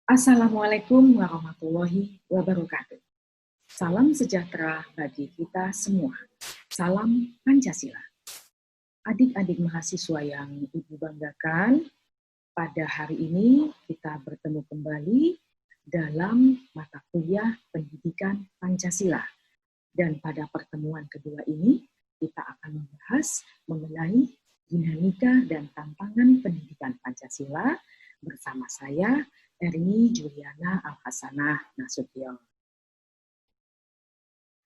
Assalamualaikum warahmatullahi wabarakatuh. Salam sejahtera bagi kita semua. Salam Pancasila. Adik-adik mahasiswa yang Ibu banggakan, pada hari ini kita bertemu kembali dalam mata kuliah Pendidikan Pancasila. Dan pada pertemuan kedua ini, kita akan membahas mengenai dinamika dan tantangan pendidikan Pancasila bersama saya, Erni Juliana Al-Hasanah Nasution.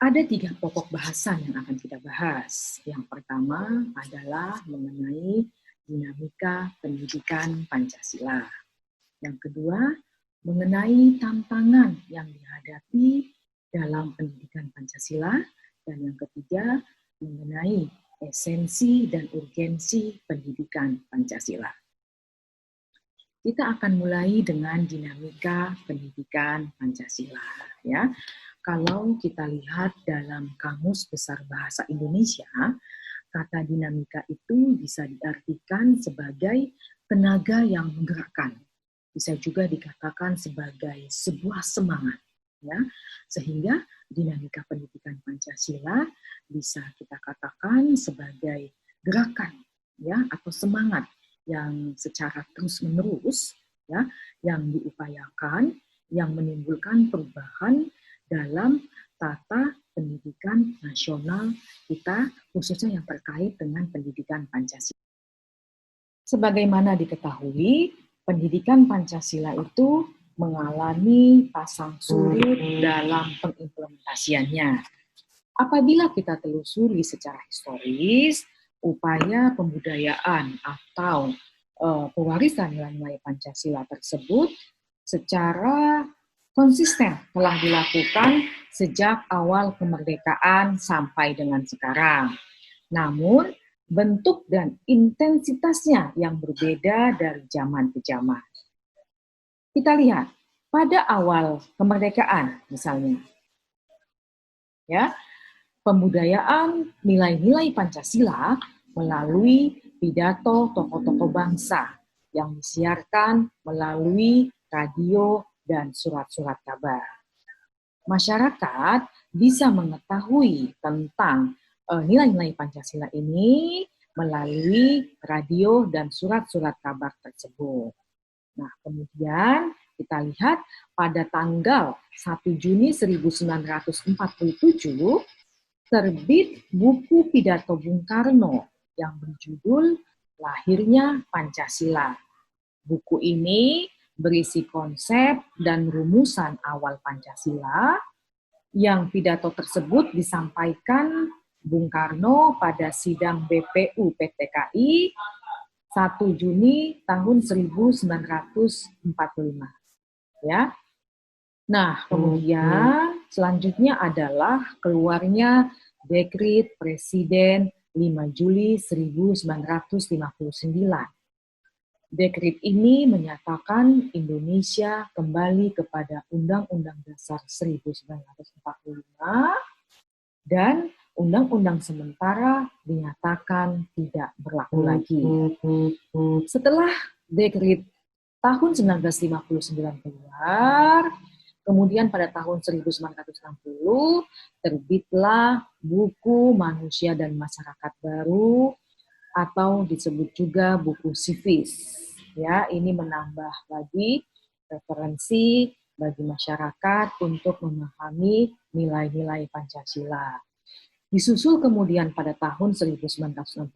Ada 3 pokok bahasan yang akan kita bahas. Yang pertama adalah mengenai dinamika pendidikan Pancasila. Yang kedua, mengenai tantangan yang dihadapi dalam pendidikan Pancasila. Dan yang ketiga, mengenai esensi dan urgensi pendidikan Pancasila. Kita akan mulai dengan dinamika pendidikan Pancasila. Ya, kalau kita lihat dalam Kamus Besar Bahasa Indonesia, kata dinamika itu bisa diartikan sebagai tenaga yang menggerakkan. Bisa juga dikatakan sebagai sebuah semangat. Ya, sehingga dinamika pendidikan Pancasila bisa kita katakan sebagai gerakan, ya, atau semangat yang secara terus-menerus, ya, yang diupayakan, yang menimbulkan perubahan dalam tata pendidikan nasional kita, khususnya yang terkait dengan pendidikan Pancasila. Sebagaimana diketahui, pendidikan Pancasila itu mengalami pasang surut dalam pengimplementasiannya. Apabila kita telusuri secara historis, upaya pembudayaan atau pewarisan nilai-nilai Pancasila tersebut secara konsisten telah dilakukan sejak awal kemerdekaan sampai dengan sekarang. Namun, bentuk dan intensitasnya yang berbeda dari zaman ke zaman. Kita lihat, pada awal kemerdekaan misalnya, ya, pembudayaan nilai-nilai Pancasila melalui pidato tokoh-tokoh bangsa yang disiarkan melalui radio dan surat-surat kabar. Masyarakat bisa mengetahui tentang nilai-nilai Pancasila ini melalui radio dan surat-surat kabar tersebut. Nah, kemudian kita lihat pada tanggal 1 Juni 1947 terbit buku pidato Bung Karno yang berjudul Lahirnya Pancasila. Buku ini berisi konsep dan rumusan awal Pancasila yang pidato tersebut disampaikan Bung Karno pada sidang BPU PTKI 1 Juni tahun 1945. Ya. Nah, kemudian selanjutnya adalah keluarnya Dekret Presiden 5 Juli 1959. Dekret ini menyatakan Indonesia kembali kepada Undang-Undang Dasar 1945 dan Undang-Undang sementara dinyatakan tidak berlaku lagi. Setelah Dekret tahun 1959 keluar, kemudian pada tahun 1960 terbitlah buku Manusia dan Masyarakat Baru atau disebut juga buku Sivis. Ya, ini menambah lagi referensi bagi masyarakat untuk memahami nilai-nilai Pancasila. Disusul kemudian pada tahun 1961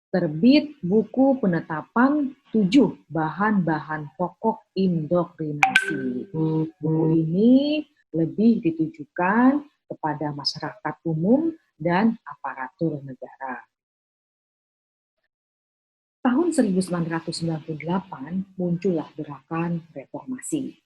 terbit buku penetapan 7 bahan-bahan pokok indoktrinasi. Buku ini lebih ditujukan kepada masyarakat umum dan aparatur negara. Tahun 1998 muncullah gerakan reformasi.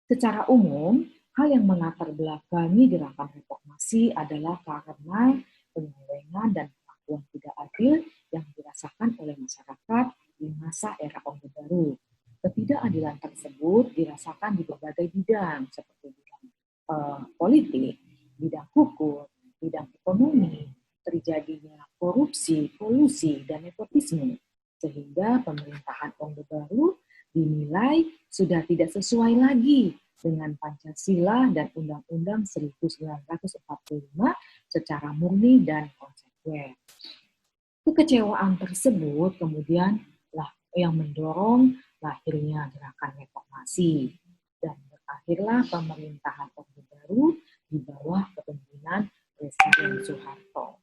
Secara umum, hal yang melatar belakangi gerakan reformasi adalah karena penyelewengan dan perlakuan tidak adil yang dirasakan oleh masyarakat di masa era Orde Baru. Ketidakadilan tersebut dirasakan di berbagai bidang, seperti bidang politik, bidang hukum, bidang ekonomi, terjadinya korupsi, kolusi, dan nepotisme, sehingga pemerintahan Orde Baru dinilai sudah tidak sesuai lagi dengan Pancasila dan Undang-Undang 1945 secara murni dan konsekuen. Kekecewaan tersebut kemudian lah yang mendorong lahirnya gerakan reformasi dan berakhirlah pemerintahan Orde Baru di bawah kepemimpinan Presiden Soeharto.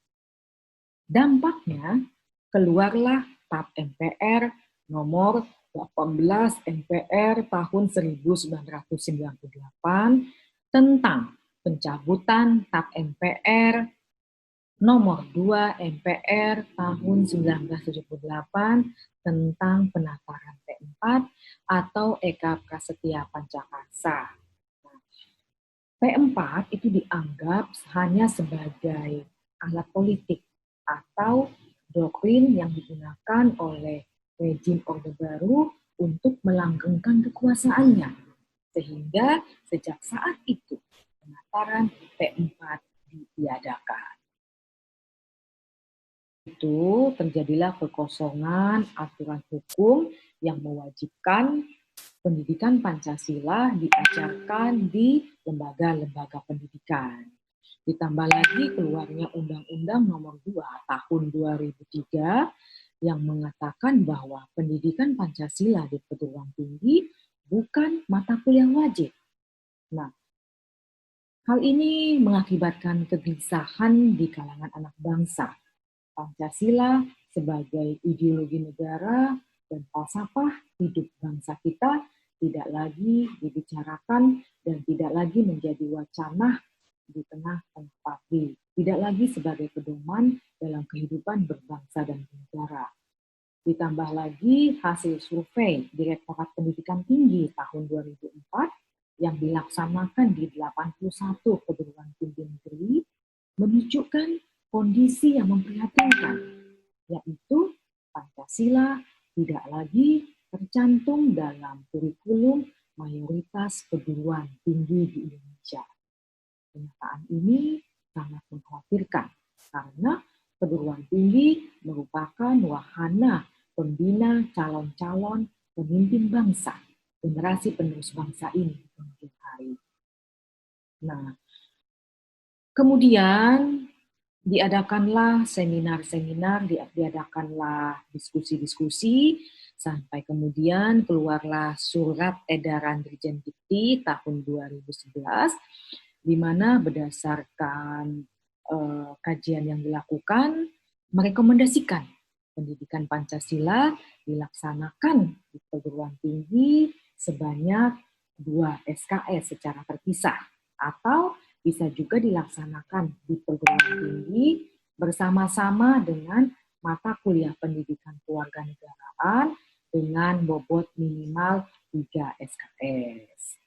Dampaknya keluarlah TAP MPR nomor 18 MPR tahun 1998 tentang pencabutan TAP MPR nomor 2 MPR tahun 1978 tentang penataran P4 atau Eka Prasetya Pancakarsa. P4 itu dianggap hanya sebagai alat politik atau doktrin yang digunakan oleh rejim Orde Baru untuk melanggengkan kekuasaannya. Sehingga sejak saat itu penataran P4 ditiadakan. Itu terjadilah kekosongan aturan hukum yang mewajibkan pendidikan Pancasila diajarkan di lembaga-lembaga pendidikan. Ditambah lagi keluarnya Undang-Undang Nomor 2 Tahun 2003 yang mengatakan bahwa pendidikan Pancasila di perguruan tinggi bukan mata kuliah wajib. Nah, hal ini mengakibatkan kegelisahan di kalangan anak bangsa. Pancasila sebagai ideologi negara dan falsafah hidup bangsa kita tidak lagi dibicarakan dan tidak lagi menjadi wacana di tengah-tengah publik, tidak lagi sebagai pedoman dalam kehidupan berbangsa dan bernegara. Ditambah lagi hasil survei Direktorat Pendidikan Tinggi tahun 2004 yang dilaksanakan di 81 perguruan tinggi negeri menunjukkan kondisi yang memprihatinkan, yaitu Pancasila tidak lagi tercantum dalam kurikulum mayoritas perguruan tinggi di Indonesia. Kenyataan ini sangat mengkhawatirkan karena perguruan tinggi merupakan wahana pembina calon-calon pemimpin bangsa, generasi penerus bangsa ini di kemudian hari. Nah, kemudian diadakanlah seminar-seminar, diadakanlah diskusi-diskusi, sampai kemudian keluarlah surat edaran Dirjen Dikti tahun 2011, di mana berdasarkan kajian yang dilakukan, merekomendasikan pendidikan Pancasila dilaksanakan di perguruan tinggi sebanyak 2 SKS secara terpisah, atau bisa juga dilaksanakan di perguruan tinggi bersama-sama dengan mata kuliah pendidikan kewarganegaraan dengan bobot minimal 3 SKS.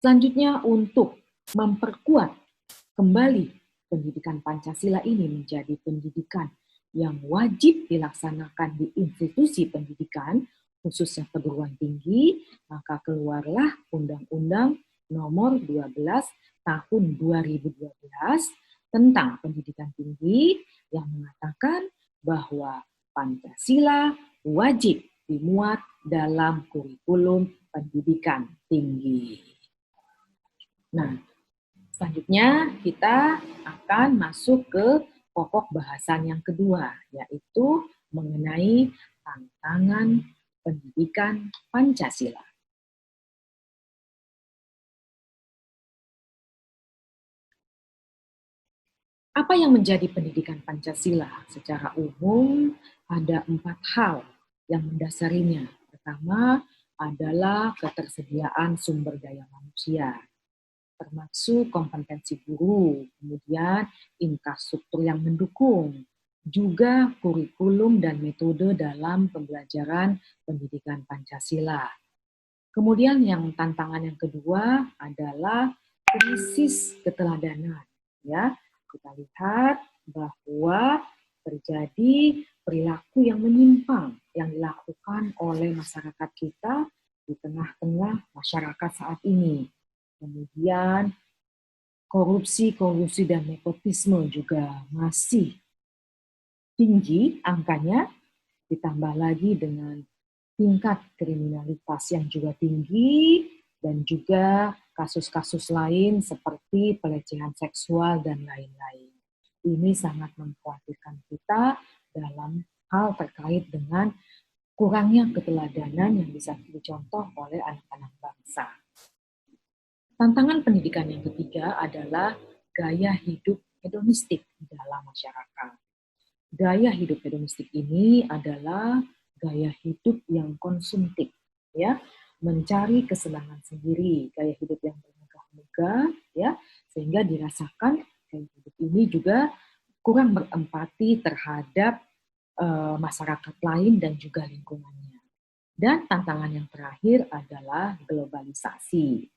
Selanjutnya, untuk memperkuat kembali pendidikan Pancasila ini menjadi pendidikan yang wajib dilaksanakan di institusi pendidikan, khususnya perguruan tinggi, maka keluarlah Undang-Undang Nomor 12 Tahun 2012 tentang pendidikan tinggi yang mengatakan bahwa Pancasila wajib dimuat dalam kurikulum pendidikan tinggi. Nah, selanjutnya kita akan masuk ke pokok bahasan yang kedua, yaitu mengenai tantangan pendidikan Pancasila. Apa yang menjadi pendidikan Pancasila? Secara umum, ada 4 hal yang mendasarinya. Pertama adalah ketersediaan sumber daya manusia, termasuk kompetensi guru, kemudian infrastruktur yang mendukung, juga kurikulum dan metode dalam pembelajaran pendidikan Pancasila. Kemudian yang tantangan yang kedua adalah krisis keteladanan, ya. Kita lihat bahwa terjadi perilaku yang menyimpang yang dilakukan oleh masyarakat kita di tengah-tengah masyarakat saat ini. Kemudian korupsi dan nepotisme juga masih tinggi angkanya, ditambah lagi dengan tingkat kriminalitas yang juga tinggi, dan juga kasus-kasus lain seperti pelecehan seksual dan lain-lain. Ini sangat mengkhawatirkan kita dalam hal terkait dengan kurangnya keteladanan yang bisa dicontoh oleh anak-anak bangsa. Tantangan pendidikan yang ketiga adalah gaya hidup hedonistik di dalam masyarakat. Gaya hidup hedonistik ini adalah gaya hidup yang konsumtif, ya, mencari kesenangan sendiri, gaya hidup yang bermegah-megah, ya, sehingga dirasakan gaya hidup ini juga kurang berempati terhadap masyarakat lain dan juga lingkungannya. Dan tantangan yang terakhir adalah globalisasi.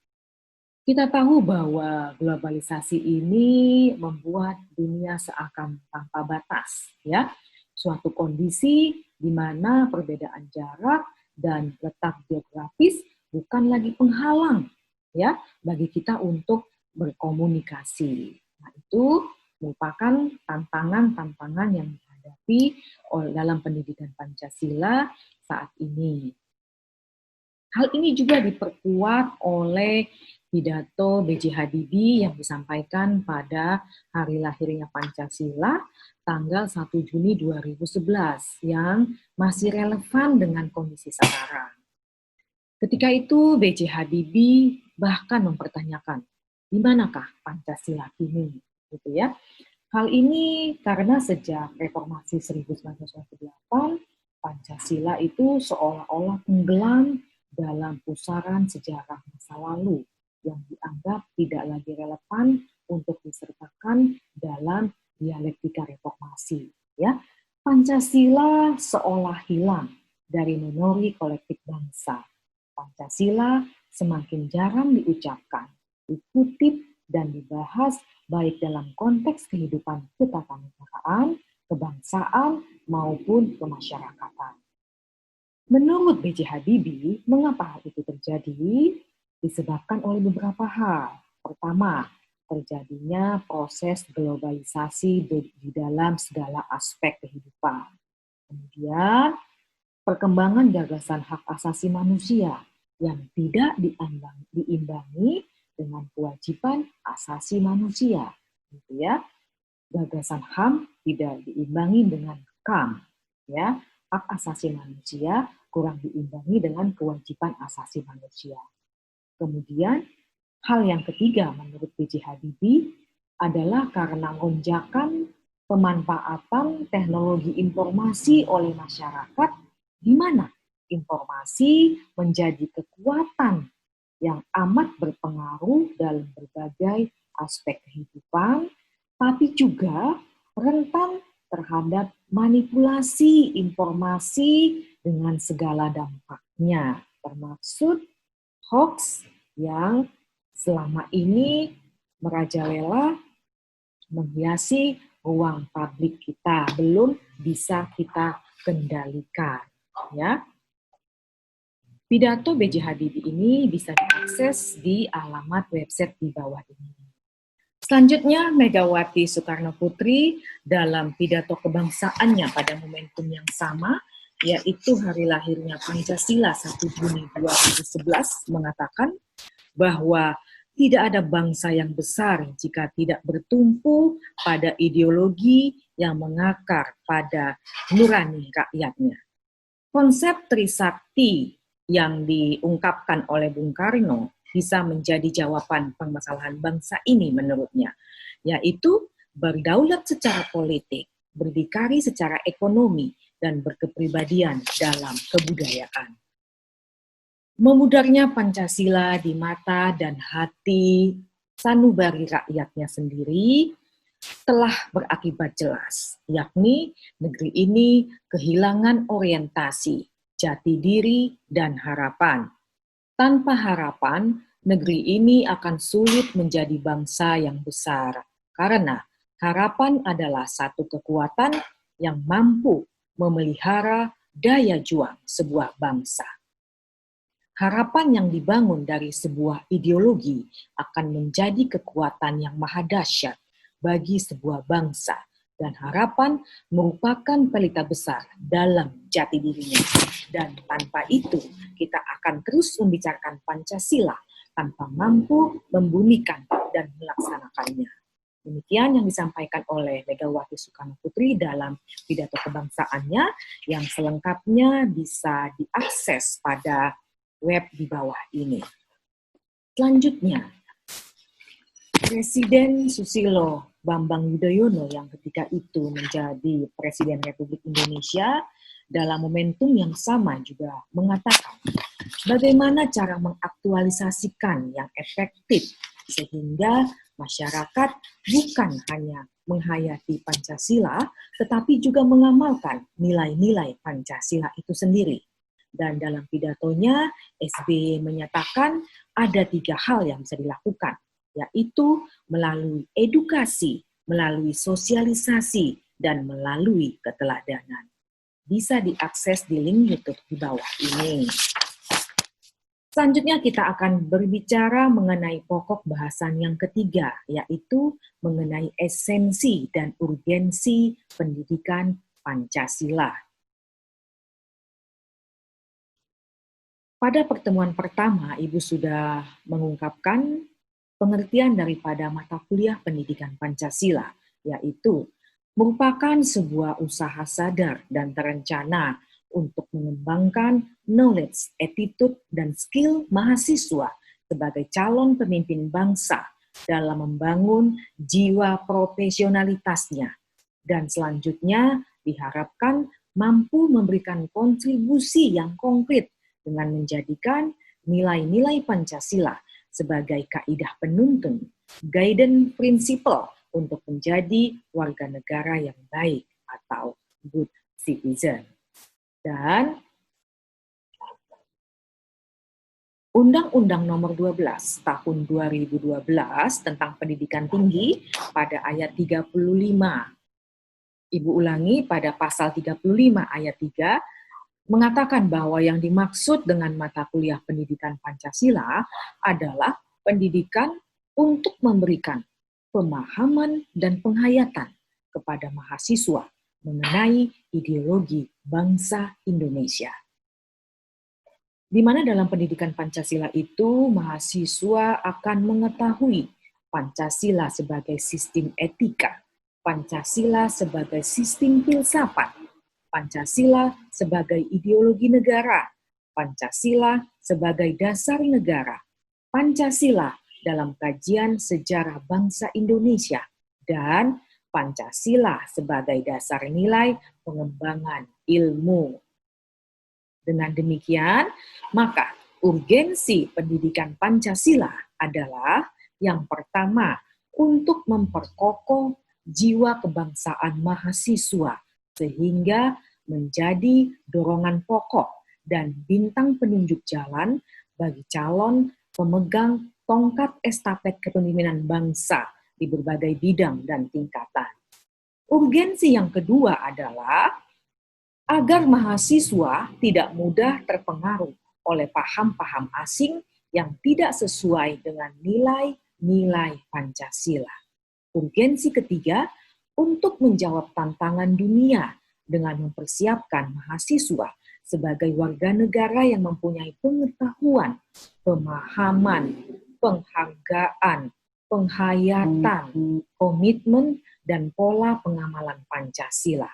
Kita tahu bahwa globalisasi ini membuat dunia seakan tanpa batas, ya. Suatu kondisi di mana perbedaan jarak dan letak geografis bukan lagi penghalang, ya, bagi kita untuk berkomunikasi. Nah, itu merupakan tantangan-tantangan yang dihadapi dalam pendidikan Pancasila saat ini. Hal ini juga diperkuat oleh pidato B.J. Habibie yang disampaikan pada hari lahirnya Pancasila tanggal 1 Juni 2011 yang masih relevan dengan kondisi sekarang. Ketika itu B.J. Habibie bahkan mempertanyakan, di manakah Pancasila kini? Gitu ya. Hal ini karena sejak reformasi 1998, Pancasila itu seolah-olah tenggelam dalam pusaran sejarah masa lalu yang dianggap tidak lagi relevan untuk disertakan dalam dialektika reformasi. Ya, Pancasila seolah hilang dari memori kolektif bangsa. Pancasila semakin jarang diucapkan, dikutip, dan dibahas baik dalam konteks kehidupan ketatanegaraan, kebangsaan, maupun kemasyarakatan. Menurut B.J. Habibie, mengapa hal itu terjadi? Disebabkan oleh beberapa hal. Pertama, terjadinya proses globalisasi di dalam segala aspek kehidupan. Kemudian, perkembangan gagasan hak asasi manusia yang tidak diimbangi dengan kewajiban asasi manusia, gitu ya. Gagasan HAM tidak diimbangi dengan KAM, ya. Hak asasi manusia kurang diimbangi dengan kewajiban asasi manusia. Kemudian, hal yang ketiga menurut B.J. Habibie adalah karena lonjakan pemanfaatan teknologi informasi oleh masyarakat, di mana informasi menjadi kekuatan yang amat berpengaruh dalam berbagai aspek kehidupan, tapi juga rentan terhadap manipulasi informasi dengan segala dampaknya, termasuk hoax yang selama ini merajalela menghiasi ruang publik kita, belum bisa kita kendalikan, ya. Pidato B.J. Habibie ini bisa diakses di alamat website di bawah ini. Selanjutnya, Megawati Soekarno Putri dalam pidato kebangsaannya pada momentum yang sama, yaitu hari lahirnya Pancasila 1 Juni 2011, mengatakan bahwa tidak ada bangsa yang besar jika tidak bertumpu pada ideologi yang mengakar pada nurani rakyatnya. Konsep Trisakti yang diungkapkan oleh Bung Karno bisa menjadi jawaban permasalahan bangsa ini menurutnya, yaitu berdaulat secara politik, berdikari secara ekonomi, dan berkepribadian dalam kebudayaan. Memudarnya Pancasila di mata dan hati sanubari rakyatnya sendiri telah berakibat jelas, yakni negeri ini kehilangan orientasi, jati diri, dan harapan. Tanpa harapan, negeri ini akan sulit menjadi bangsa yang besar, karena harapan adalah satu kekuatan yang mampu memelihara daya juang sebuah bangsa. Harapan yang dibangun dari sebuah ideologi akan menjadi kekuatan yang maha dahsyat bagi sebuah bangsa Dan harapan merupakan pelita besar dalam jati dirinya. Dan tanpa itu, kita akan terus membicarakan Pancasila tanpa mampu membumikan dan melaksanakannya. Demikian yang disampaikan oleh Megawati Soekarno Putri dalam pidato kebangsaannya, yang selengkapnya bisa diakses pada web di bawah ini. Selanjutnya, Presiden Susilo Bambang Yudhoyono yang ketika itu menjadi Presiden Republik Indonesia dalam momentum yang sama juga mengatakan bagaimana cara mengaktualisasikan yang efektif sehingga masyarakat bukan hanya menghayati Pancasila tetapi juga mengamalkan nilai-nilai Pancasila itu sendiri. Dan dalam pidatonya SBY menyatakan ada 3 hal yang bisa dilakukan, yaitu melalui edukasi, melalui sosialisasi, dan melalui keteladanan. Bisa diakses di link YouTube di bawah ini. Selanjutnya kita akan berbicara mengenai pokok bahasan yang ketiga, yaitu mengenai esensi dan urgensi pendidikan Pancasila. Pada pertemuan pertama, Ibu sudah mengungkapkan pengertian daripada mata kuliah pendidikan Pancasila, yaitu merupakan sebuah usaha sadar dan terencana untuk mengembangkan knowledge, attitude, dan skill mahasiswa sebagai calon pemimpin bangsa dalam membangun jiwa profesionalitasnya. Dan selanjutnya diharapkan mampu memberikan kontribusi yang konkret dengan menjadikan nilai-nilai Pancasila sebagai kaidah penuntun, guidance principle untuk menjadi warga negara yang baik atau good citizen. Dan Undang-Undang Nomor 12 Tahun 2012 tentang Pendidikan Tinggi pada ayat 35. Ibu ulangi, pada pasal 35 ayat 3 mengatakan bahwa yang dimaksud dengan mata kuliah pendidikan Pancasila adalah pendidikan untuk memberikan pemahaman dan penghayatan kepada mahasiswa mengenai ideologi bangsa Indonesia. Di mana dalam pendidikan Pancasila itu mahasiswa akan mengetahui Pancasila sebagai sistem etika, Pancasila sebagai sistem filsafat, Pancasila sebagai ideologi negara, Pancasila sebagai dasar negara, Pancasila dalam kajian sejarah bangsa Indonesia, dan Pancasila sebagai dasar nilai pengembangan ilmu. Dengan demikian, maka urgensi pendidikan Pancasila adalah yang pertama untuk memperkokoh jiwa kebangsaan mahasiswa sehingga menjadi dorongan pokok dan bintang penunjuk jalan bagi calon pemegang tongkat estafet kepemimpinan bangsa di berbagai bidang dan tingkatan. Urgensi yang kedua adalah agar mahasiswa tidak mudah terpengaruh oleh paham-paham asing yang tidak sesuai dengan nilai-nilai Pancasila. Urgensi ketiga, untuk menjawab tantangan dunia dengan mempersiapkan mahasiswa sebagai warga negara yang mempunyai pengetahuan, pemahaman, penghargaan, penghayatan, komitmen, dan pola pengamalan Pancasila.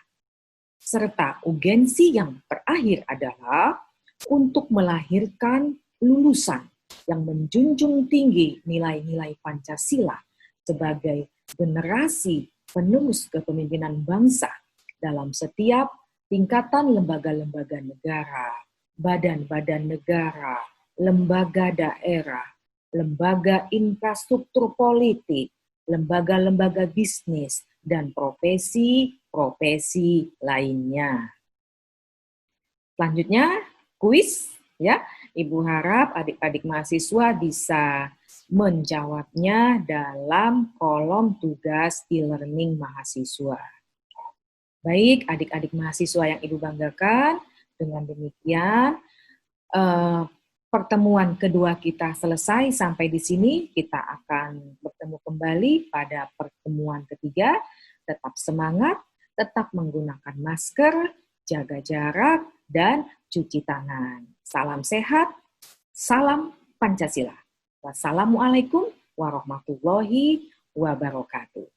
Serta urgensi yang terakhir adalah untuk melahirkan lulusan yang menjunjung tinggi nilai-nilai Pancasila sebagai generasi penerus kepemimpinan bangsa dalam setiap tingkatan lembaga-lembaga negara, badan-badan negara, lembaga daerah, lembaga infrastruktur politik, lembaga-lembaga bisnis, dan profesi-profesi lainnya. Selanjutnya, kuis, ya. Ibu harap adik-adik mahasiswa bisa menjawabnya dalam kolom tugas e-learning mahasiswa. Baik, adik-adik mahasiswa yang Ibu banggakan, dengan demikian pertemuan kedua kita selesai. Sampai di sini kita akan bertemu kembali pada pertemuan ketiga. Tetap semangat, tetap menggunakan masker, jaga jarak, dan cuci tangan. Salam sehat, salam Pancasila. Wassalamualaikum warahmatullahi wabarakatuh.